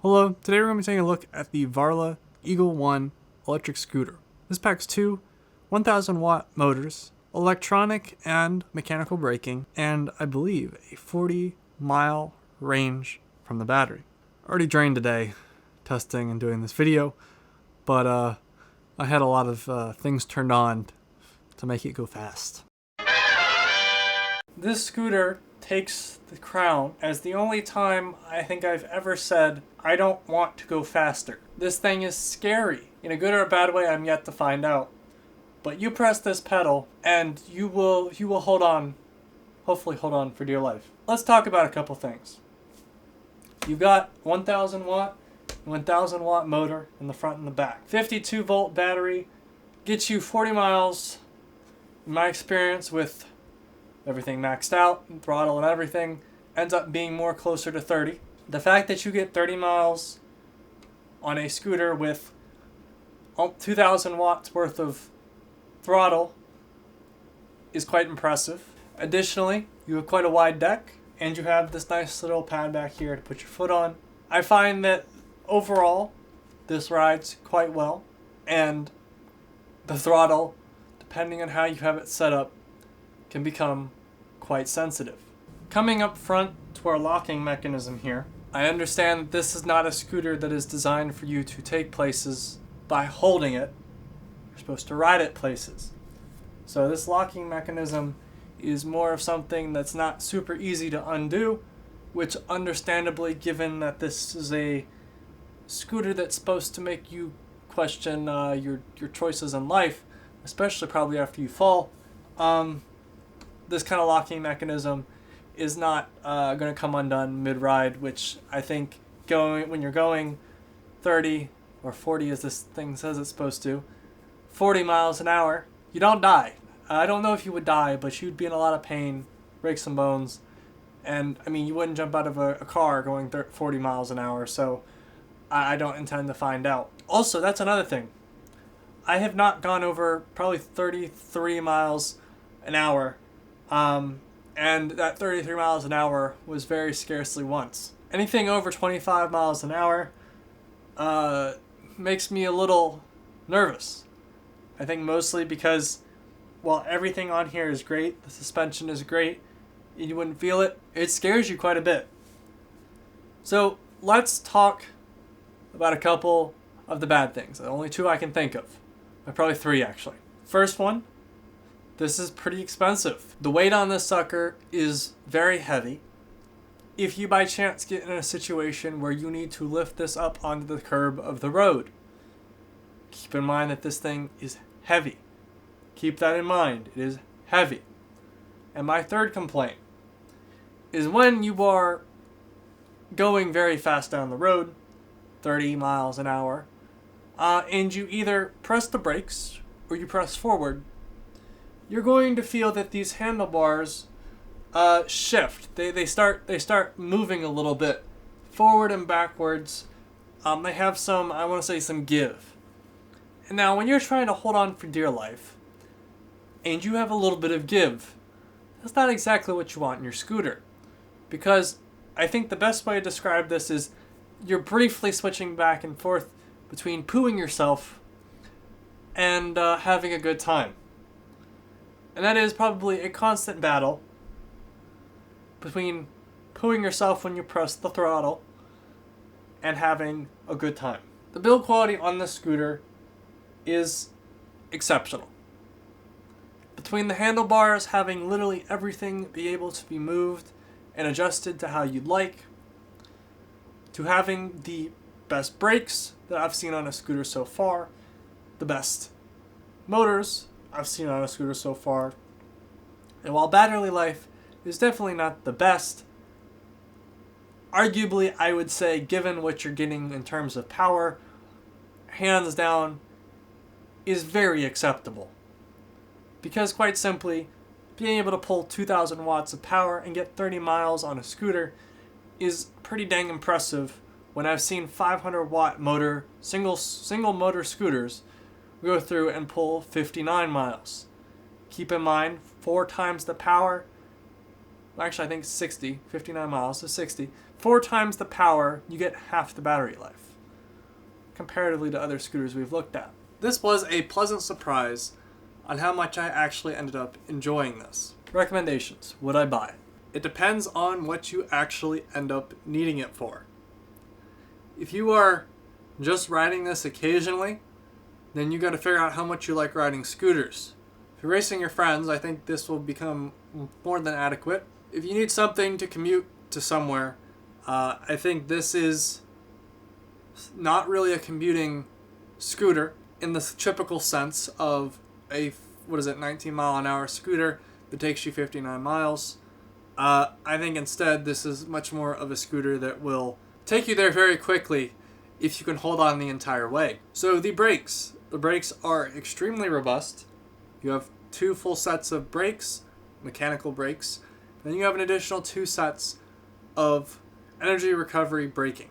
Hello, today we're going to be taking a look at the Varla Eagle One electric scooter. This packs two 1000 watt motors, electronic and mechanical braking, and I believe a 40-mile range from the battery. Already drained today testing and doing this video, but I had a lot of things turned on to make it go fast. This scooter takes the crown as the only time I think I've ever said I don't want to go faster. This thing is scary. In a good or a bad way, I'm yet to find out. But you press this pedal and you will hold on, hopefully hold on for dear life. Let's talk about a couple things. You've got 1000 watt motor in the front and the back. 52 volt battery gets you 40 miles. In my experience, with everything maxed out, and throttle and everything, ends up being more closer to 30. The fact that you get 30 miles on a scooter with 2000 watts worth of throttle is quite impressive. Additionally, you have quite a wide deck, and you have this nice little pad back here to put your foot on. I find that overall, this rides quite well, and the throttle, depending on how you have it set up, can become quite sensitive. Coming up front to our locking mechanism here, I understand that this is not a scooter that is designed for you to take places by holding it. You're supposed to ride it places. So this locking mechanism is more of something that's not super easy to undo, which understandably, given that this is a scooter that's supposed to make you question your choices in life, especially probably after you fall, this kind of locking mechanism is not going to come undone mid-ride, which I think when you're going 30 or 40 as this thing says it's supposed to, 40 miles an hour, you don't die. I don't know if you would die, but you'd be in a lot of pain, break some bones, and I mean, you wouldn't jump out of a car going 40 miles an hour, so I don't intend to find out. Also, that's another thing. I have not gone over probably 33 miles an hour, and that 33 miles an hour was very scarcely once. Anything over 25 miles an hour makes me a little nervous. I think mostly because while everything on here is great, the suspension is great, and you wouldn't feel it, it scares you quite a bit. So let's talk about a couple of the bad things. The only two I can think of. Probably three, actually. First one, this is pretty expensive. The weight on this sucker is very heavy. If you by chance get in a situation where you need to lift this up onto the curb of the road, keep in mind that this thing is heavy. Keep that in mind. It is heavy. And my third complaint is when you are going very fast down the road, 30 miles an hour, and you either press the brakes or you press forward, you're going to feel that these handlebars shift. They start moving a little bit forward and backwards. They have some, I want to say, some give. And now when you're trying to hold on for dear life and you have a little bit of give, that's not exactly what you want in your scooter. Because I think the best way to describe this is you're briefly switching back and forth between pooing yourself and having a good time. And that is probably a constant battle between pooing yourself when you press the throttle and having a good time. The build quality on this scooter is exceptional. Between the handlebars having literally everything be able to be moved and adjusted to how you'd like, to having the best brakes that I've seen on a scooter so far, the best motors I've seen on a scooter so far, and while battery life is definitely not the best, arguably I would say, given what you're getting in terms of power, hands down, is very acceptable. Because quite simply, being able to pull 2000 watts of power and get 30 miles on a scooter is pretty dang impressive when I've seen 500 watt motor, single motor scooters go through and pull 59 miles. Keep in mind, 4 times the power, actually I think 60, 59 miles, so 60, 4 times the power, you get half the battery life, comparatively to other scooters we've looked at. This was a pleasant surprise on how much I actually ended up enjoying this. Recommendations. Would I buy? It depends on what you actually end up needing it for. If you are just riding this occasionally, then you got to figure out how much you like riding scooters. If you're racing your friends, I think this will become more than adequate. If you need something to commute to somewhere, I think this is not really a commuting scooter in the typical sense of a 19 mile an hour scooter that takes you 59 miles. I think instead this is much more of a scooter that will take you there very quickly if you can hold on the entire way. So the brakes are extremely robust. You have 2 full sets of brakes, mechanical brakes, then you have an additional 2 sets of energy recovery braking,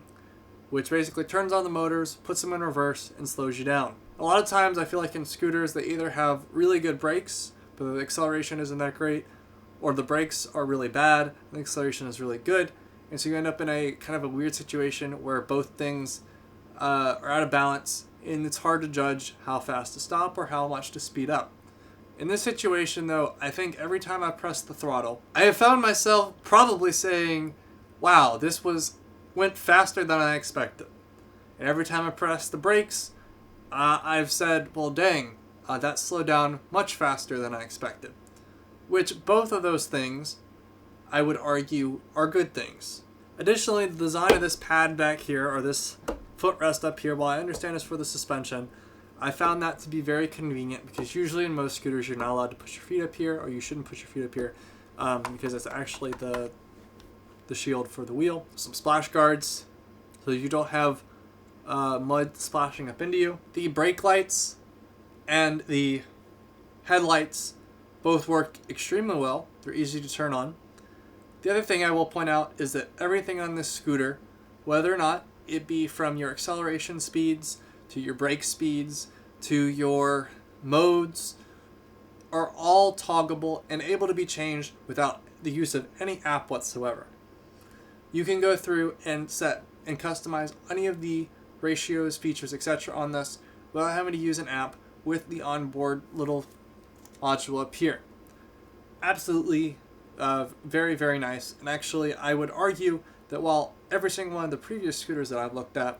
which basically turns on the motors, puts them in reverse, and slows you down. A lot of times I feel like in scooters they either have really good brakes, but the acceleration isn't that great, or the brakes are really bad, and the acceleration is really good, and so you end up in a kind of a weird situation where both things are out of balance, and it's hard to judge how fast to stop or how much to speed up. In this situation though, I think every time I press the throttle, I have found myself probably saying, wow, this went faster than I expected. And every time I press the brakes, I've said, well dang, that slowed down much faster than I expected. Which both of those things, I would argue, are good things. Additionally, the design of this pad back here, or this footrest up here, while I understand it's for the suspension, I found that to be very convenient because usually in most scooters you're not allowed to push your feet up here, or you shouldn't push your feet up here because it's actually the shield for the wheel. Some splash guards so you don't have mud splashing up into you. The brake lights and the headlights both work extremely well. They're easy to turn on. The other thing I will point out is that everything on this scooter, whether or not it be from your acceleration speeds to your brake speeds to your modes, are all toggleable and able to be changed without the use of any app whatsoever. You can go through and set and customize any of the ratios, features, etc. on this without having to use an app with the onboard little module up here. Absolutely very, very nice. And actually, I would argue that while every single one of the previous scooters that I've looked at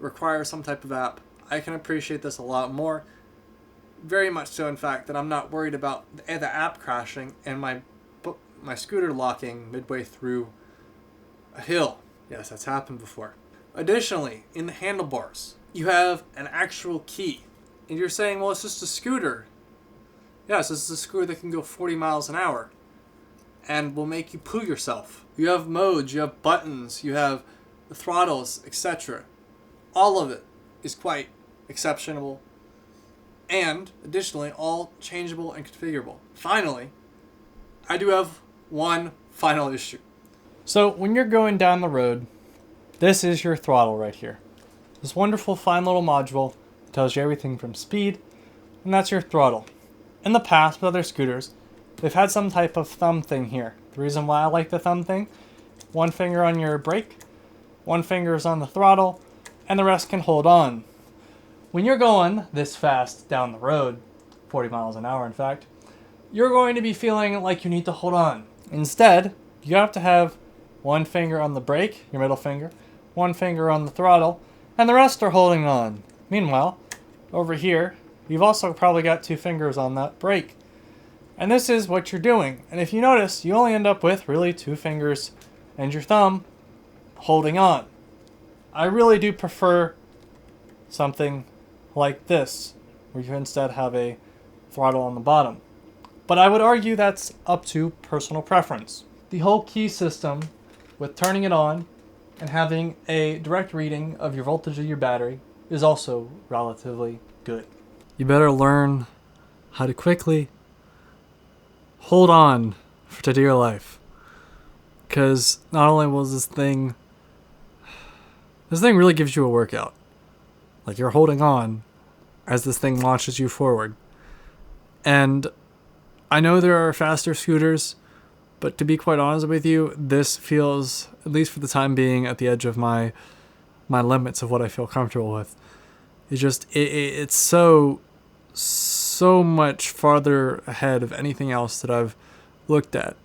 requires some type of app, I can appreciate this a lot more. Very much so, in fact, that I'm not worried about the app crashing and my scooter locking midway through a hill. Yes, that's happened before. Additionally, in the handlebars, you have an actual key. And you're saying, well, it's just a scooter. Yes, this is a scooter that can go 40 miles an hour and will make you poo yourself. You have modes, you have buttons, you have the throttles, etc. All of it is quite exceptional and, additionally, all changeable and configurable. Finally, I do have one final issue. So when you're going down the road, this is your throttle right here. This wonderful fine little module that tells you everything from speed, and that's your throttle. In the past with other scooters, they've had some type of thumb thing here. The reason why I like the thumb thing, one finger on your brake, one finger is on the throttle, and the rest can hold on. When you're going this fast down the road, 40 miles an hour in fact, you're going to be feeling like you need to hold on. Instead, you have to have one finger on the brake, your middle finger, one finger on the throttle, and the rest are holding on. Meanwhile, over here, you've also probably got 2 fingers on that brake. And this is what you're doing. And if you notice, you only end up with really 2 fingers and your thumb holding on. I really do prefer something like this, where you instead have a throttle on the bottom. But I would argue that's up to personal preference. The whole key system, with turning it on and having a direct reading of your voltage of your battery, is also relatively good. You better learn how to quickly hold on for dear life. Because not only was this thing really gives you a workout. Like, you're holding on as this thing launches you forward. And I know there are faster scooters But to be quite honest with you, this feels, at least for the time being, at the edge of my limits of what I feel comfortable with. It's just, it's so much farther ahead of anything else that I've looked at.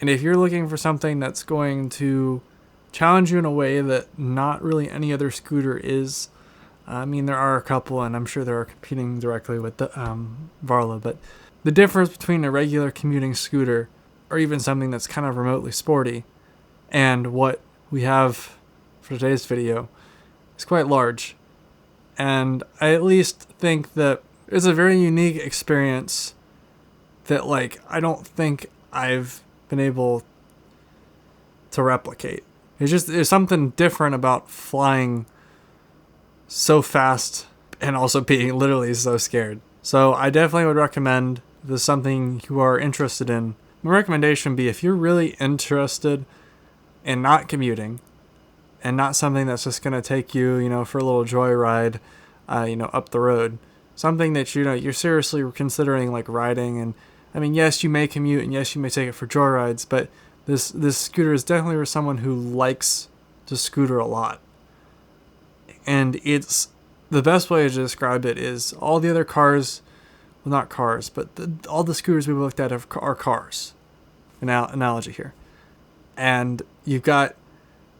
And if you're looking for something that's going to challenge you in a way that not really any other scooter is, I mean, there are a couple, and I'm sure they are competing directly with the Varla, but the difference between a regular commuting scooter, or even something that's kind of remotely sporty, and what we have for today's video is quite large. And I at least think that it's a very unique experience that, like, I don't think I've been able to replicate. There's something different about flying so fast and also being literally so scared. So I definitely would recommend, if this is something you are interested in, my recommendation would be, if you're really interested in not commuting and not something that's just going to take you, for a little joyride, up the road, something that, you're seriously considering, like, riding. And I mean, yes, you may commute, and yes, you may take it for joyrides, but this scooter is definitely for someone who likes to scooter a lot. And it's, the best way to describe it is, all the other cars, well, not cars, but all the scooters we've looked at are cars. Analogy here. And you've got,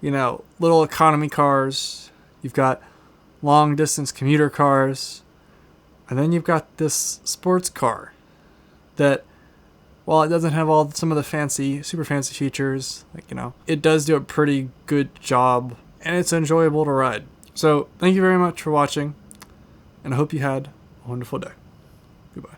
little economy cars, you've got long distance commuter cars, and then you've got this sports car that, while it doesn't have some of the super fancy features, it does do a pretty good job, and it's enjoyable to ride. So thank you very much for watching, and I hope you had a wonderful day. Goodbye.